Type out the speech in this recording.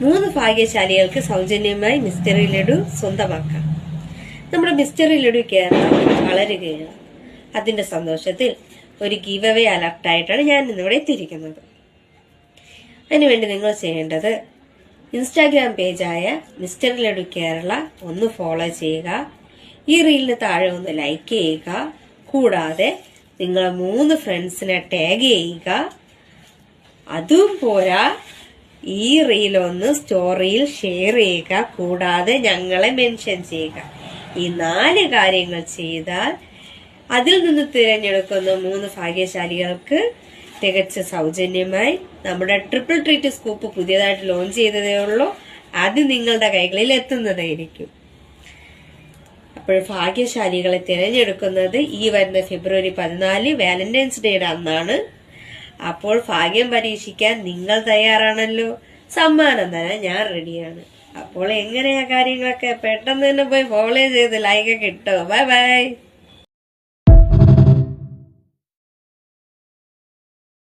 3 ഭാഗ്യശാലികൾക്ക് സൗജന്യമായി മിസ്റ്ററി ലഡു സ്വന്തമാക്കാം. നമ്മുടെ മിസ്റ്ററി ലഡു കേരളം വളരുകയാണ്. അതിന്റെ സന്തോഷത്തിൽ ഒരു ഗീവ് അവേ അലർട്ടായിട്ടാണ് ഞാൻ ഇന്നിവിടെ എത്തിയിരിക്കുന്നത്. അതിനുവേണ്ടി നിങ്ങൾ ചെയ്യേണ്ടത് ഇൻസ്റ്റാഗ്രാം പേജായ മിസ്റ്ററി ലഡു കേരള ഒന്ന് ഫോളോ ചെയ്യുക. ഈ റീലിന് താഴെ ഒന്ന് ലൈക്ക് ചെയ്യുക. കൂടാതെ നിങ്ങൾ 3 ഫ്രണ്ട്സിനെ ടാഗ് ചെയ്യുക. അതും പോരാ, ഈ റീലൊന്ന് സ്റ്റോറിയിൽ ഷെയർ ചെയ്യുക. കൂടാതെ ഞങ്ങളെ മെൻഷൻ ചെയ്യുക. ഈ 4 കാര്യങ്ങൾ ചെയ്താൽ അതിൽ നിന്ന് തിരഞ്ഞെടുക്കുന്ന 3 ഭാഗ്യശാലികൾക്ക് തികച്ച സൗജന്യമായി നമ്മുടെ ട്രിപ്പിൾ ട്രീറ്റ് സ്കൂപ്പ് പുതിയതായിട്ട് ലോഞ്ച് ചെയ്തതേ ഉള്ളൂ. അത് നിങ്ങളുടെ കൈകളിൽ എത്തുന്നതായിരിക്കും. അപ്പോൾ ഭാഗ്യശാലികളെ തിരഞ്ഞെടുക്കുന്നത് ഈ വരുന്ന ഫെബ്രുവരി 14 വാലന്റൈൻസ് ഡേയുടെ അന്നാണ്. അപ്പോൾ ഭാഗ്യം പരീക്ഷിക്കാൻ നിങ്ങൾ തയ്യാറാണല്ലോ. സമ്മാനം തരാൻ ഞാൻ റെഡിയാണ്. അപ്പോൾ എങ്ങനെയാ കാര്യങ്ങളൊക്കെ പെട്ടെന്ന് തന്നെ പോയി ഫോളോ ചെയ്ത് ലൈക്കൊക്കെ ഇട്ടോ. Bye bye.